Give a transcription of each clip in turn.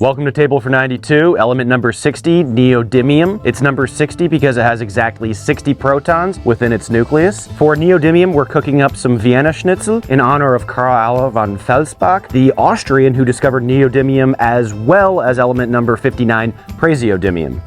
Welcome to table for 92, element number 60, neodymium. It's number 60 because it has exactly 60 protons within its nucleus. For neodymium, we're cooking up some Vienna schnitzel in honor of Karl von Felsbach, the Austrian who discovered neodymium, as well as element number 59, praseodymium.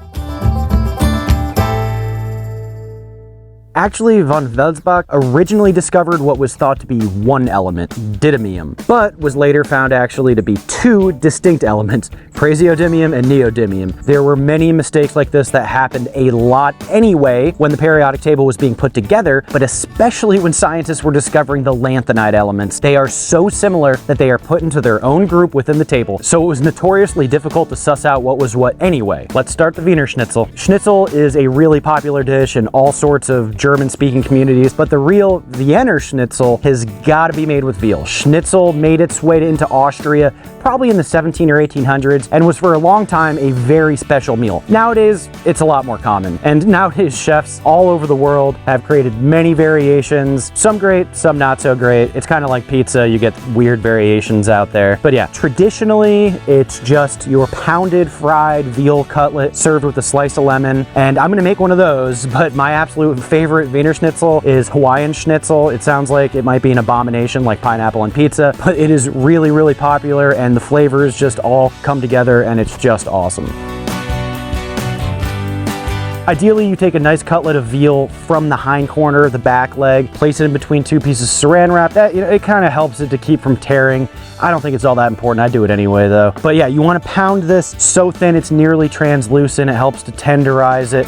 Actually, von Felsbach originally discovered what was thought to be one element, didymium, but was later found actually to be two distinct elements, praseodymium and neodymium. There were many mistakes like this that happened a lot anyway when the periodic table was being put together, but especially when scientists were discovering the lanthanide elements. They are so similar that they are put into their own group within the table, so it was notoriously difficult to suss out what was what anyway. Let's start the Wiener Schnitzel. Schnitzel is a really popular dish in all sorts of German-speaking communities, but the real Vienna Schnitzel has got to be made with veal. Schnitzel made its way into Austria probably in the 17 or 1800s and was for a long time a very special meal. Nowadays, it's a lot more common, and nowadays chefs all over the world have created many variations, some great, some not so great. It's kind of like pizza, you get weird variations out there. But yeah, traditionally, it's just your pounded fried veal cutlet served with a slice of lemon, and I'm gonna make one of those, but my absolute favorite Wiener Schnitzel is Hawaiian Schnitzel. It sounds like it might be an abomination like pineapple on pizza, but it is really, really popular, and the flavors just all come together and it's just awesome. Ideally, you take a nice cutlet of veal from the hind corner, the back leg, place it in between two pieces of saran wrap. That, it kind of helps it to keep from tearing. I don't think it's all that important. I do it anyway though. But yeah, you want to pound this so thin it's nearly translucent. It helps to tenderize it.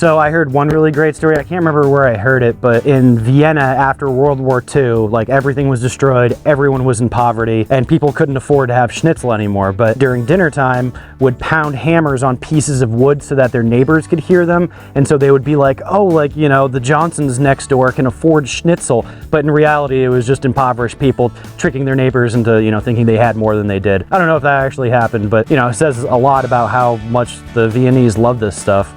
So I heard one really great story. I can't remember where I heard it, but in Vienna after World War II, like everything was destroyed, everyone was in poverty, and people couldn't afford to have schnitzel anymore. But during dinner time, would pound hammers on pieces of wood so that their neighbors could hear them. And so they would be like, oh, like, you know, the Johnsons next door can afford schnitzel. But in reality, it was just impoverished people tricking their neighbors into, you know, thinking they had more than they did. I don't know if that actually happened, but, you know, it says a lot about how much the Viennese love this stuff.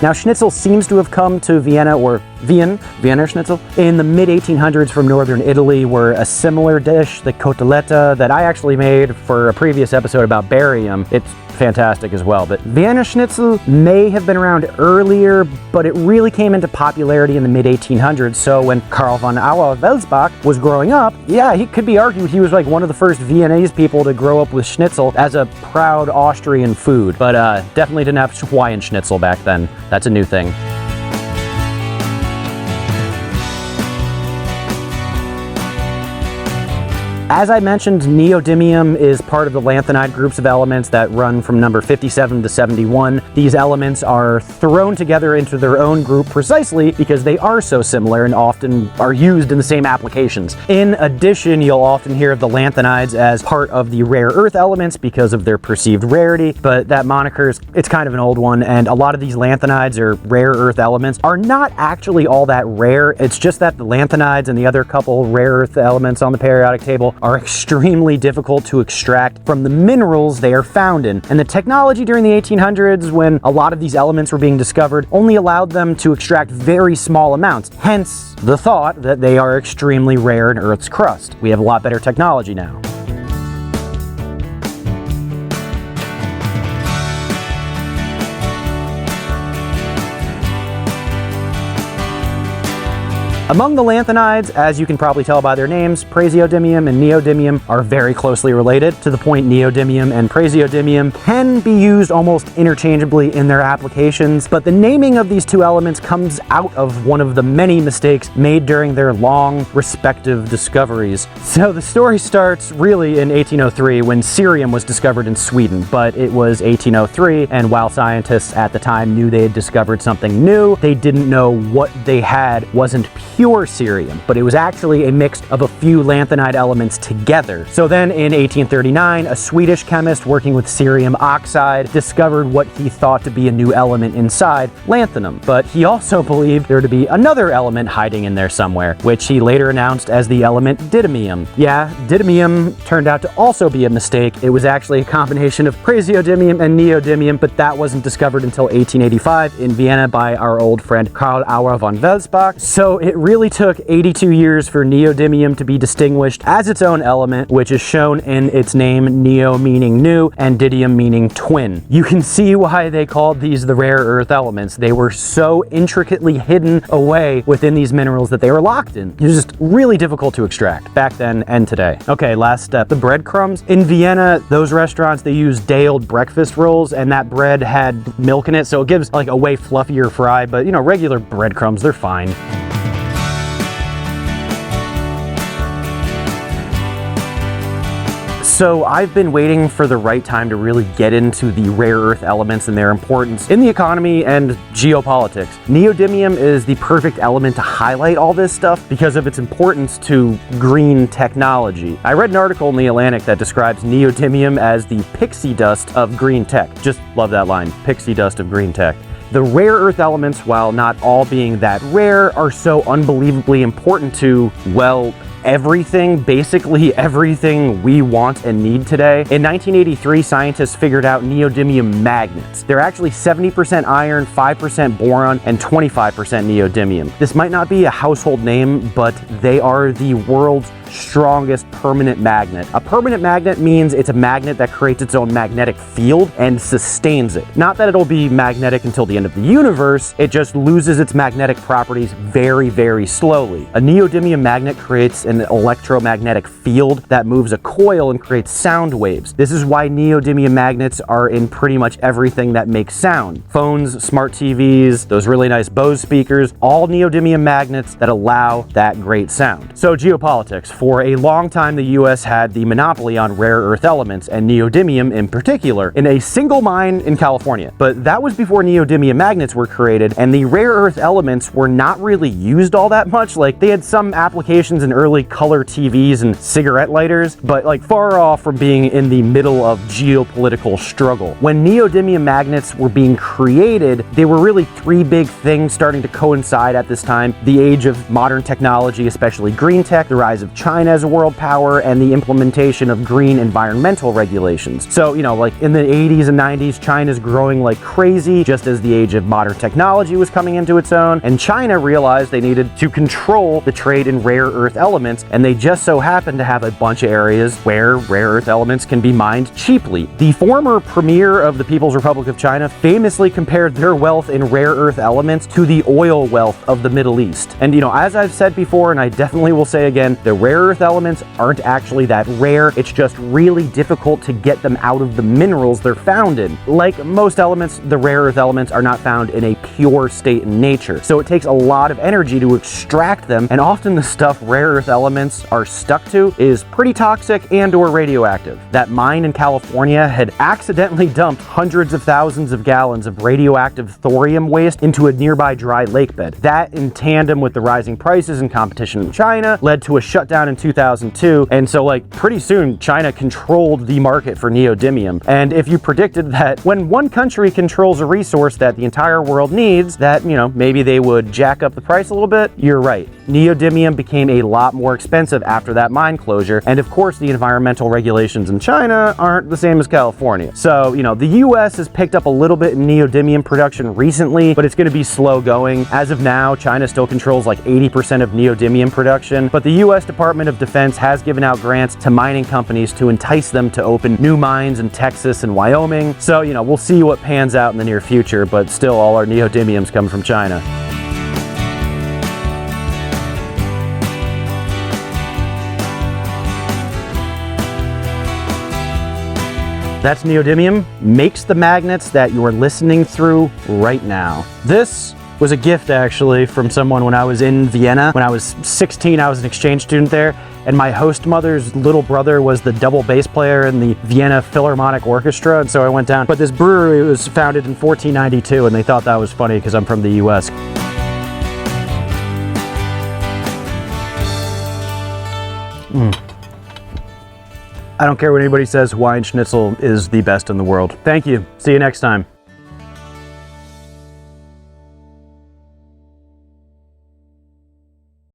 Now, schnitzel seems to have come to Vienna, or Vienna Schnitzel, in the mid-1800s from northern Italy, where a similar dish, the cotoletta, that I actually made for a previous episode about barium, it's fantastic as well. But Vienna Schnitzel may have been around earlier, but it really came into popularity in the mid-1800s. So when Karl von Felsbach was growing up, yeah, he could be argued he was like one of the first Viennese people to grow up with schnitzel as a proud Austrian food. But definitely didn't have Hawaiian schnitzel back then. That's a new thing. As I mentioned, neodymium is part of the lanthanide groups of elements that run from number 57 to 71. These elements are thrown together into their own group precisely because they are so similar and often are used in the same applications. In addition, you'll often hear of the lanthanides as part of the rare earth elements because of their perceived rarity, but that moniker it's kind of an old one, and a lot of these lanthanides or rare earth elements are not actually all that rare. It's just that the lanthanides and the other couple rare earth elements on the periodic table are extremely difficult to extract from the minerals they are found in. And the technology during the 1800s, when a lot of these elements were being discovered, only allowed them to extract very small amounts. Hence the thought that they are extremely rare in Earth's crust. We have a lot better technology now. Among the lanthanides, as you can probably tell by their names, praseodymium and neodymium are very closely related, to the point neodymium and praseodymium can be used almost interchangeably in their applications, but the naming of these two elements comes out of one of the many mistakes made during their long respective discoveries. So the story starts really in 1803 when cerium was discovered in Sweden, but it was 1803, and while scientists at the time knew they had discovered something new, they didn't know what they had wasn't pure pure cerium, but it was actually a mix of a few lanthanide elements together. So then in 1839, a Swedish chemist working with cerium oxide discovered what he thought to be a new element inside, lanthanum. But he also believed there to be another element hiding in there somewhere, which he later announced as the element didymium. Yeah, didymium turned out to also be a mistake. It was actually a combination of praseodymium and neodymium, but that wasn't discovered until 1885 in Vienna by our old friend Karl Auer von Welsbach. So it really took 82 years for neodymium to be distinguished as its own element, which is shown in its name, neo meaning new and didymium meaning twin. You can see why they called these the rare earth elements. They were so intricately hidden away within these minerals that they were locked in. It was just really difficult to extract back then and today. Okay, last step, the breadcrumbs. In Vienna, those restaurants, they use day-old breakfast rolls, and that bread had milk in it, so it gives like a way fluffier fry, but you know, regular breadcrumbs, they're fine. So I've been waiting for the right time to really get into the rare earth elements and their importance in the economy and geopolitics. Neodymium is the perfect element to highlight all this stuff because of its importance to green technology. I read an article in The Atlantic that describes neodymium as the pixie dust of green tech. Just love that line, pixie dust of green tech. The rare earth elements, while not all being that rare, are so unbelievably important to, well, everything, basically everything we want and need today. In 1983, scientists figured out neodymium magnets. They're actually 70% iron, 5% boron, and 25% neodymium. This might not be a household name, but they are the world's strongest permanent magnet. A permanent magnet means it's a magnet that creates its own magnetic field and sustains it. Not that it'll be magnetic until the end of the universe, it just loses its magnetic properties very, very slowly. A neodymium magnet creates an electromagnetic field that moves a coil and creates sound waves. This is why neodymium magnets are in pretty much everything that makes sound. Phones, smart TVs, those really nice Bose speakers, all neodymium magnets that allow that great sound. So geopolitics. For a long time, the US had the monopoly on rare earth elements, and neodymium in particular, in a single mine in California. But that was before neodymium magnets were created, and the rare earth elements were not really used all that much. Like, they had some applications in early color TVs and cigarette lighters, but like far off from being in the middle of geopolitical struggle. When neodymium magnets were being created, there were really three big things starting to coincide at this time: the age of modern technology, especially green tech, the rise of China as a world power, and the implementation of green environmental regulations. So, you know, like in the 80s and 90s, China's growing like crazy, just as the age of modern technology was coming into its own, and China realized they needed to control the trade in rare earth elements, and they just so happen to have a bunch of areas where rare earth elements can be mined cheaply. The former premier of the People's Republic of China famously compared their wealth in rare earth elements to the oil wealth of the Middle East. And you know, as I've said before, and I definitely will say again, the rare earth elements aren't actually that rare. It's just really difficult to get them out of the minerals they're found in. Like most elements, the rare earth elements are not found in a pure state in nature. So it takes a lot of energy to extract them, and often the stuff rare earth elements are stuck to is pretty toxic and or radioactive. That mine in California had accidentally dumped hundreds of thousands of gallons of radioactive thorium waste into a nearby dry lake bed. That, in tandem with the rising prices and competition in China, led to a shutdown in 2002, and so like pretty soon China controlled the market for neodymium. And if you predicted that when one country controls a resource that the entire world needs, that, you know, maybe they would jack up the price a little bit, you're right. Neodymium became a lot more expensive after that mine closure, and of course the environmental regulations in China aren't the same as California. So, you know, the US has picked up a little bit in neodymium production recently, but it's going to be slow going. As of now, China still controls like 80% of neodymium production, but the US Department of Defense has given out grants to mining companies to entice them to open new mines in Texas and Wyoming. So, you know, we'll see what pans out in the near future, but still all our neodymiums come from China. That's neodymium, makes the magnets that you are listening through right now. This was a gift actually from someone when I was in Vienna. When I was 16, I was an exchange student there, and my host mother's little brother was the double bass player in the Vienna Philharmonic Orchestra, and so I went down. But this brewery was founded in 1492, and they thought that was funny because I'm from the US. I don't care what anybody says, Hawaiian schnitzel is the best in the world. Thank you. See you next time.